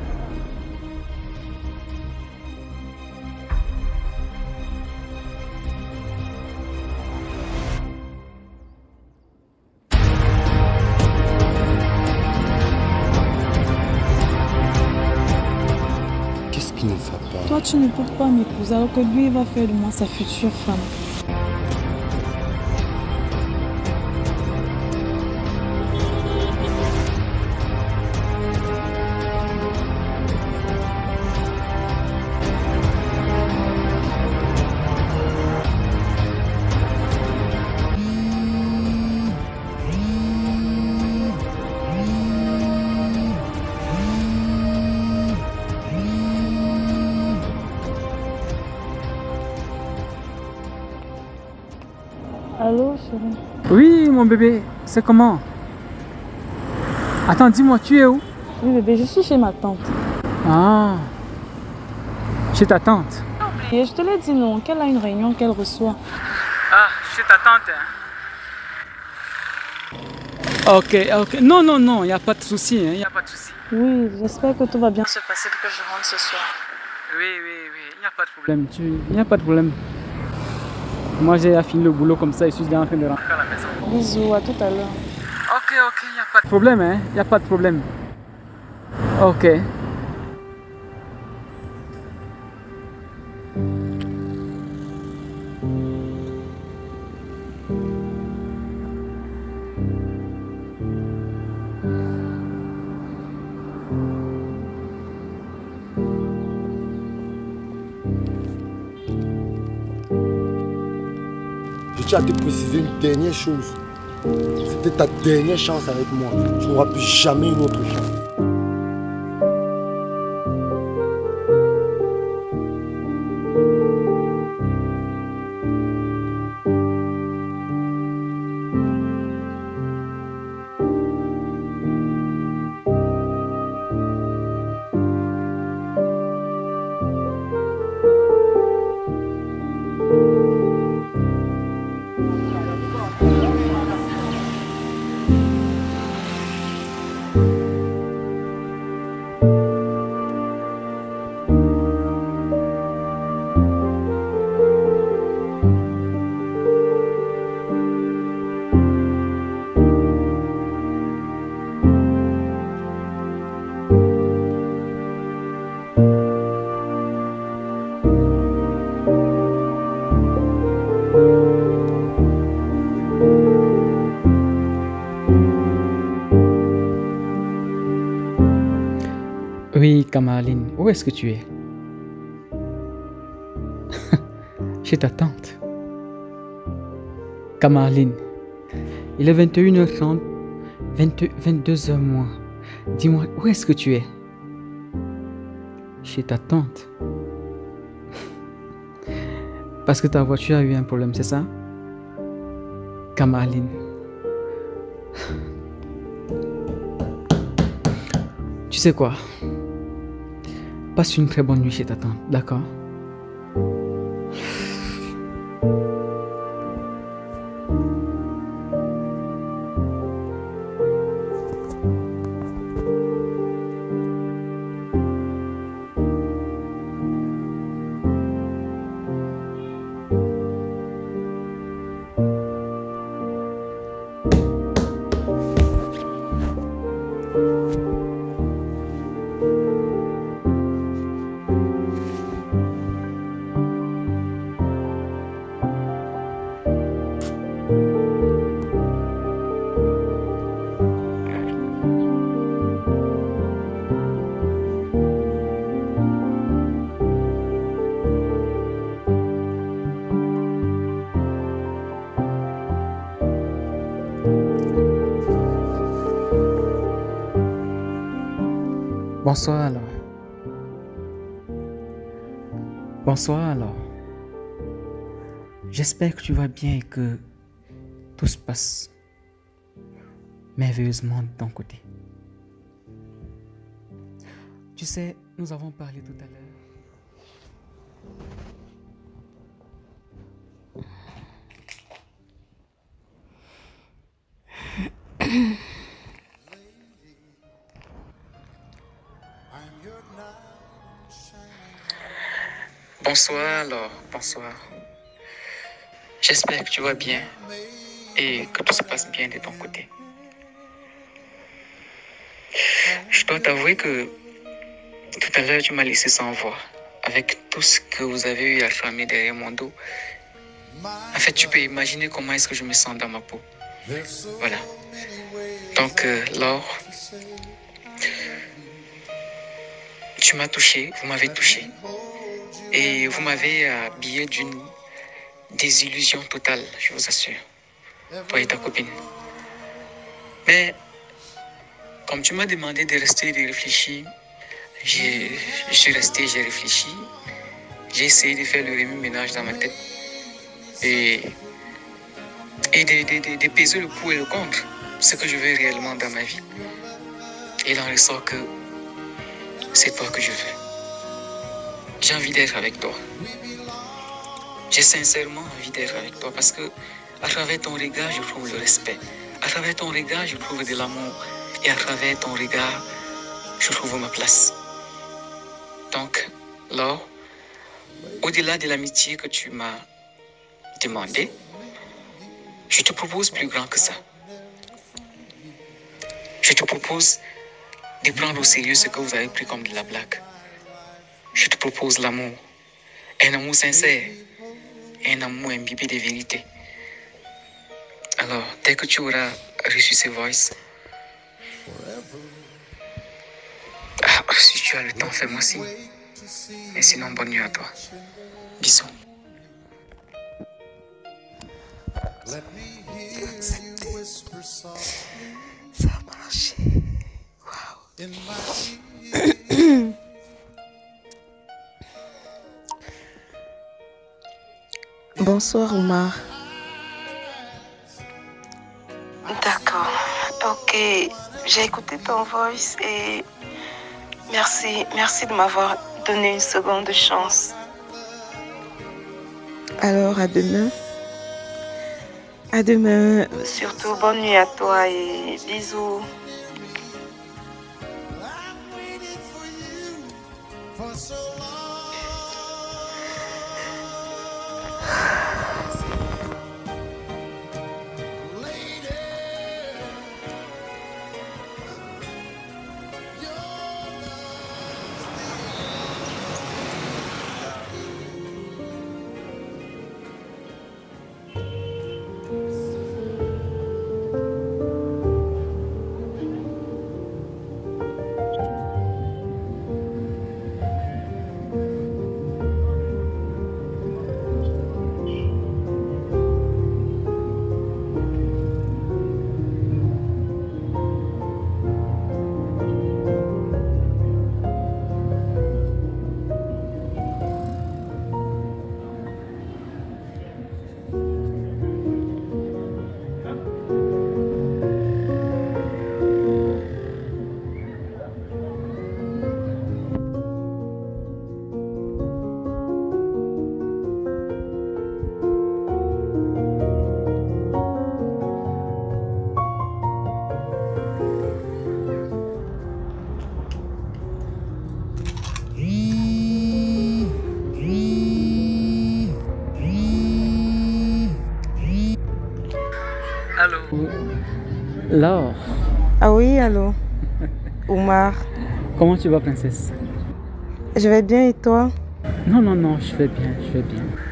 toi, tu ne peux pas m'épouser alors que lui, il va faire de moi sa future femme. Allô, chérie? Oui, mon bébé, c'est comment? Attends, dis-moi, tu es où? Oui, bébé, je suis chez ma tante. Ah, chez ta tante. Et je te l'ai dit, non, qu'elle a une réunion qu'elle reçoit. Ah, chez ta tante. Ok. Non, il n'y a pas de souci. Il n'y a pas de souci. Oui, j'espère que tout va bien se passer pour que je rentre ce soir. Oui, il n'y a pas de problème. Il n'y a pas de problème. Moi, j'ai fini le boulot comme ça, je suis déjà en train de rentrer À la maison. Bisous, à tout à l'heure. Ok, il n'y a pas de problème, hein? Il n'y a pas de problème. Ok. Je tiens à te préciser une dernière chose. C'était ta dernière chance avec moi. Tu n'auras plus jamais une autre chance. Oui, Kamaline, où est-ce que tu es? Chez ta tante. Kamaline, il est 21h30, 22h moins. Dis-moi, où est-ce que tu es? Chez ta tante. Parce que ta voiture a eu un problème, c'est ça? Kamaline. Tu sais quoi? Passe une très bonne nuit chez ta tante, d'accord? Bonsoir alors. Bonsoir alors. J'espère que tu vas bien et que tout se passe merveilleusement de ton côté. Tu sais, nous avons parlé tout à l'heure. Bonsoir alors, bonsoir. J'espère que tu vas bien et que tout se passe bien de ton côté. Je dois t'avouer que tout à l'heure tu m'as laissé sans voix avec tout ce que vous avez eu à fermer derrière mon dos, en fait, tu peux imaginer comment est-ce que je me sens dans ma peau. Voilà. Donc, Laure, tu m'as touché, vous m'avez touché. Et vous m'avez habillé d'une désillusion totale, je vous assure. Toi et ta copine. Mais, comme tu m'as demandé de rester et de réfléchir, je suis resté, j'ai réfléchi. J'ai essayé de faire le remue-ménage dans ma tête. Et de peser le pour et le contre, ce que je veux réellement dans ma vie. Et il en ressort que c'est toi que je veux. J'ai envie d'être avec toi. J'ai sincèrement envie d'être avec toi parce que à travers ton regard, je trouve le respect. À travers ton regard, je trouve de l'amour. Et à travers ton regard, je trouve ma place. Donc, Laure, au-delà de l'amitié que tu m'as demandé, je te propose plus grand que ça. Je te propose de prendre au sérieux ce que vous avez pris comme de la blague. Je te propose l'amour. Un amour sincère. Un amour imbibé de vérité. Alors, dès que tu auras reçu ces voices, si tu as le temps, fais-moi signe. Et sinon, bonne nuit à toi. Bisous. Ça a marché. Waouh. Bonsoir, Omar. D'accord. Ok. J'ai écouté ton voice et merci de m'avoir donné une seconde chance. Alors, à demain. À demain. Surtout, bonne nuit à toi et bisous. Laure. Ah oui, allô. Omar. Comment tu vas, princesse? Je vais bien et toi? Non, je vais bien.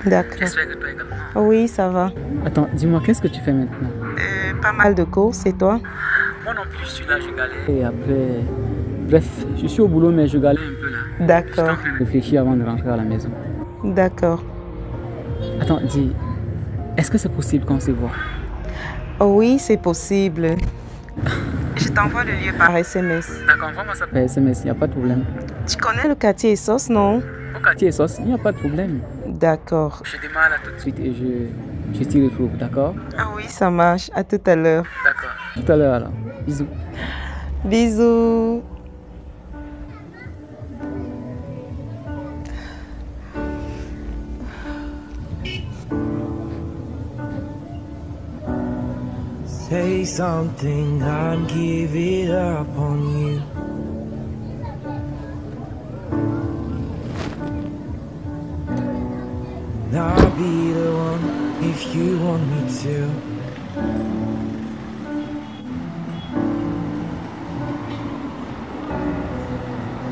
D'accord. J'espère que toi également. Oui, ça va. Attends, dis-moi, qu'est-ce que tu fais maintenant? Pas mal de courses et toi? Moi non plus, je suis là, je galère. Et après, bref, je suis au boulot, mais je galère un peu là. D'accord. Je suis en train de réfléchir avant de rentrer à la maison. D'accord. Attends, dis, est-ce que c'est possible qu'on se voit? Oh oui, c'est possible. Je t'envoie le lieu par SMS. D'accord, envoie-moi ça par SMS, il n'y a pas de problème. Tu connais le quartier Essos, non? Au quartier Essos, il n'y a pas de problème. D'accord. Je démarre là tout de suite et je t'y retrouve, d'accord? Ah oui, ça marche. À tout à l'heure. D'accord. Tout à l'heure alors. Bisous. Bisous. Say something, I'd give it up on you. I'll be the one if you want me to.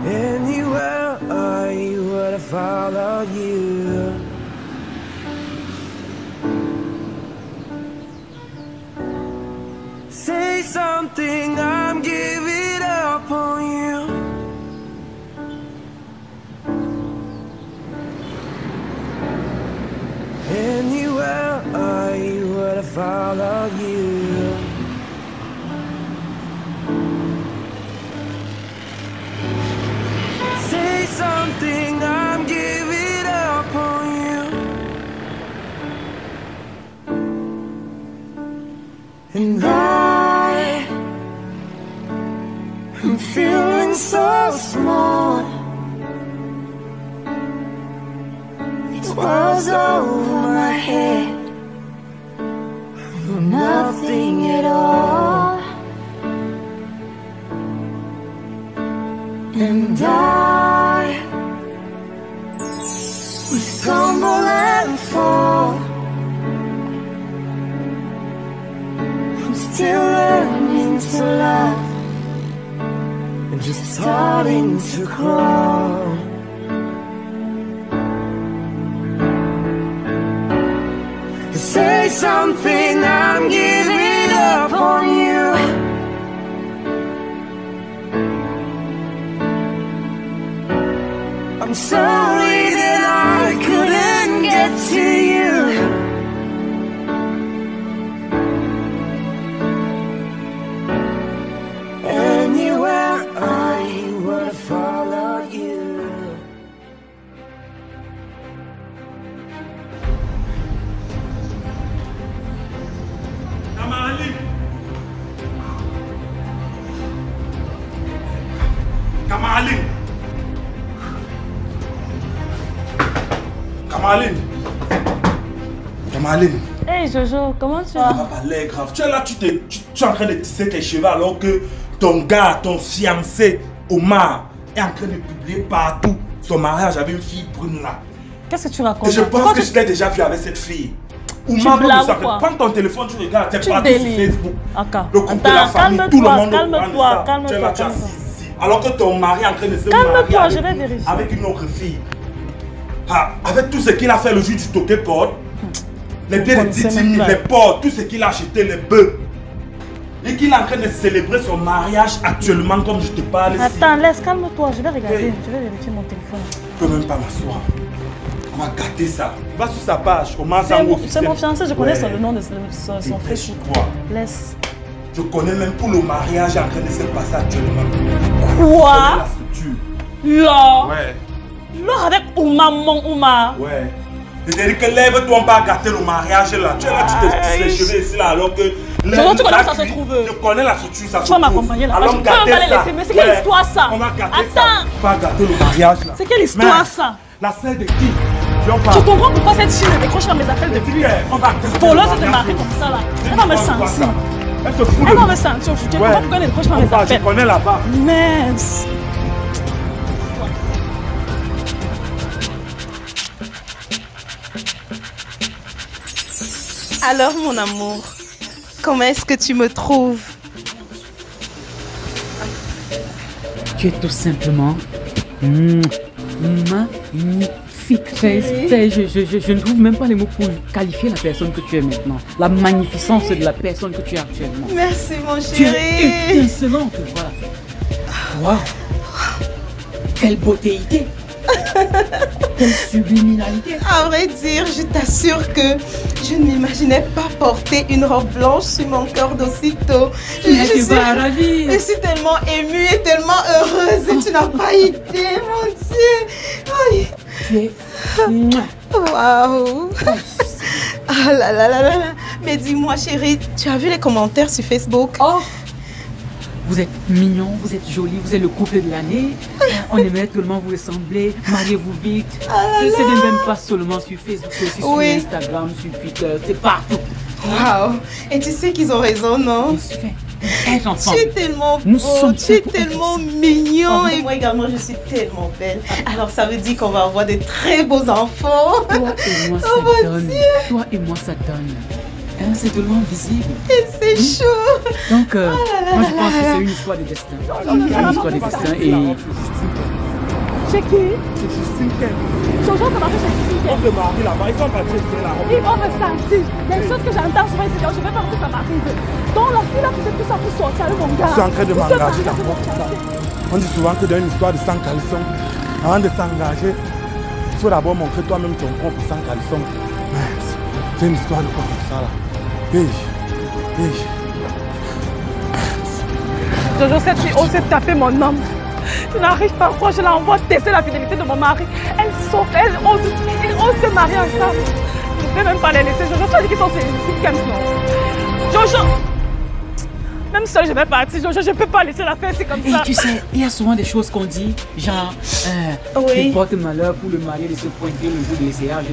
Anywhere I would have follow you. Say something, I'm giving up on you. Anywhere I would follow you. Say something, I'm giving up on you. And I'm feeling so small. It was over my head, nothing at all. And we stumble and fall. I'm still learning to love and just starting to crawl. Say something, I'm giving up on you. I'm sorry that I couldn't get to you. Anywhere I would follow you. Kamaline. Hey Jojo, comment tu vas? Ça va pas l'air grave. Tu es là, tu es en train de tisser tes cheveux alors que ton gars, ton fiancé, Omar, est en train de publier partout son mariage avec une fille brune là. Qu'est-ce que tu racontes? Et je pense que je l'ai déjà vu avec cette fille. Omar, prends ton téléphone, tu regardes, t'es partout sur Facebook. Le couple de la famille, calme-toi, tout le monde calme-toi, tu es là, tu as assis ici. Alors que ton mari est en train de se marier avec une autre fille. Ah, avec tout ce qu'il a fait le jour du Tokyo-Port, les biens de Titini, les porcs, tout ce qu'il a acheté, les bœufs. Et qu'il est en train de célébrer son mariage actuellement comme je te parle ici. Attends, laisse, calme-toi, je vais regarder, je vais vérifier mon téléphone. Je peux même pas m'asseoir. On va gâter ça. Va sur sa page, c'est mon fiancé, je connais le nom de son Facebook. Laisse. Je connais même tout le mariage en train de se passer actuellement. Quoi? La structure. Là. Ouais. Là avec Oumar, mon Oumar. Ouais. C'est-à-dire que lève-toi, on va gâter le mariage là. Tu es là, tu te tisses les cheveux ici là alors que... Tu connais où ça se trouve? Je connais la structure, ça se trouve. Tu vas m'accompagner là. Alors gâter ça. Mais c'est quelle histoire ça? On va gâter ça. On va gâter le mariage là. C'est quelle histoire ça? La sœur de qui? Tu comprends pourquoi cette fille me décroche à mes appels depuis? On va voleuse de mari comme ça là. Elle va me sentir. Elle va me sentir. Tu comprends pourquoi elle décroche à mes appels? Je connais là-bas. Mince. Alors mon amour, comment est-ce que tu me trouves? Tu es tout simplement magnifique. Je ne trouve même pas les mots pour qualifier la personne que tu es maintenant. La magnificence de la personne que tu es actuellement. Merci mon chéri. Tu es étincelante, voilà. Waouh. Quelle beautéité. Quelle subliminalité. À vrai dire, je t'assure que je ne m'imaginais pas porter une robe blanche sur mon corps d'aussitôt. Je suis tellement émue et tellement heureuse et tu n'as pas idée, mon Dieu. Aïe. Tu es... Waouh. Ah là là là là. Mais dis-moi chérie, tu as vu les commentaires sur Facebook? Oh. Vous êtes mignon, vous êtes joli, vous êtes le couple de l'année. On aimerait tellement vous ressembler. Mariez-vous vite. C'est même pas seulement sur Facebook, c'est aussi sur Instagram, sur Twitter, c'est partout. Waouh. Et tu sais qu'ils ont raison, non? Tu es tellement beau, tu es tellement mignon et moi également je suis tellement belle. Alors ça veut dire qu'on va avoir de très beaux enfants. Toi et moi ça donne. Toi et moi ça donne. C'est tellement visible. Et c'est chaud. Donc, moi je pense que c'est une histoire de destin. Une histoire de destin et Chez qui? Chez Sinken. Jojo se marie chez Sinken. On se marie là-bas, ils sont partis essayer la robe. Ils vont me sentir. Les choses que j'entends souvent ici, je vais pas que ça m'arrive. Donc la fille là faisait tout ça pour sortir avec mon gars. Je suis en train de m'engager d'abord pour ça. On dit souvent que dans une histoire de sans caleçon, avant de s'engager, il faut d'abord montrer toi-même ton corps pour sans caleçon. C'est une histoire de quoi comme ça là. Hey. Jojo, cette fille ose taper mon homme. Je n'arrive pas à croire, je l'envoie tester la fidélité de mon mari. Elle saute, elle ose se marier ensemble. Je ne vais même pas les laisser. Jojo, tu as dit qu'ils sont comme ça. Jojo, même seule, je vais partir. Jojo, je ne peux pas laisser la faire, c'est comme ça. Et tu sais, il y a souvent des choses qu'on dit, genre, qui porte malheur pour le marié de se pointer le jour de l'essayage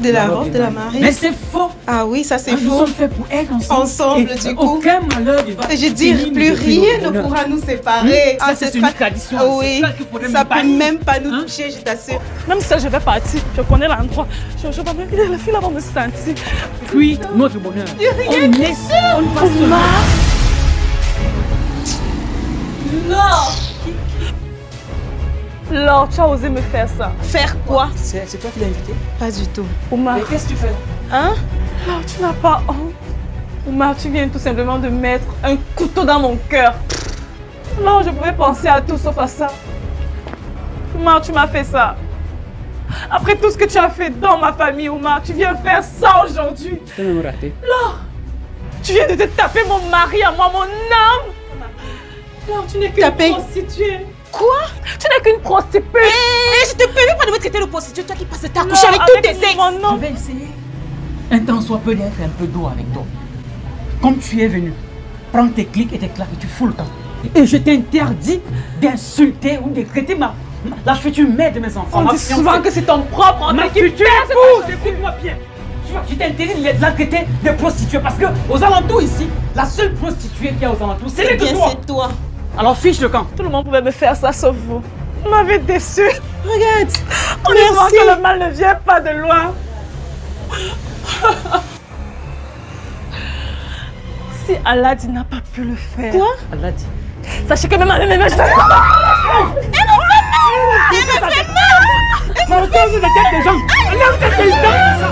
de la robe de la mariée. Mais c'est faux. Ah oui, ça c'est faux. Nous sommes faits pour être ensemble. Du coup. Aucun malheur ne va. Je dis, plus rien ne pourra nous séparer. Ça, c'est une tradition. Oui, ça peut même pas nous toucher, je t'assure. Même seule, je vais partir. Je connais l'endroit. Je vais même, la fille là va me sentir. Puis, notre bonheur. On laisse, on passe là. Laure, tu as osé me faire ça. Faire quoi? C'est toi qui l'as invité? Pas du tout. Oumar. Mais qu'est-ce que tu fais? Hein? Laure, tu n'as pas honte. Oumar, tu viens tout simplement de mettre un couteau dans mon cœur. Laure, je pouvais penser à tout sauf à ça. Oumar, tu m'as fait ça. Après tout ce que tu as fait dans ma famille, Oumar, tu viens faire ça aujourd'hui. Tu m'as même raté. Laure, tu viens de te taper mon mari à moi, mon âme. Laure, tu n'es qu'une prostituée. Quoi? Tu n'es qu'une prostituée. Je te permets pas de me traiter de prostituée, toi qui passes ta couche avec tous tes ex. Je vais essayer. Un temps soit peu d'être un peu d'eau avec toi. Comme tu es venu, prends tes clics et tes claques et tu fous le temps. Et je t'interdis d'insulter ou de traiter la future mère de mes enfants. On dit souvent que c'est ton propre enfant qui future épouse. Écoute-moi bien. Je t'interdis de la traiter de prostituée parce que aux alentours ici, la seule prostituée qu'il y a aux alentours, c'est toi. C'est toi. Alors fiche le camp. Tout le monde pouvait me faire ça sauf vous. Vous m'avez déçu. Regarde. On dit souvent que le mal ne vient pas de loin. Si Aladi n'a pas pu le faire. Quoi? Aladi. Sachez que même je vais... Elle me fait mal. Mais autour de la tête des gens. Elle a peut-être des dents, c'est ça.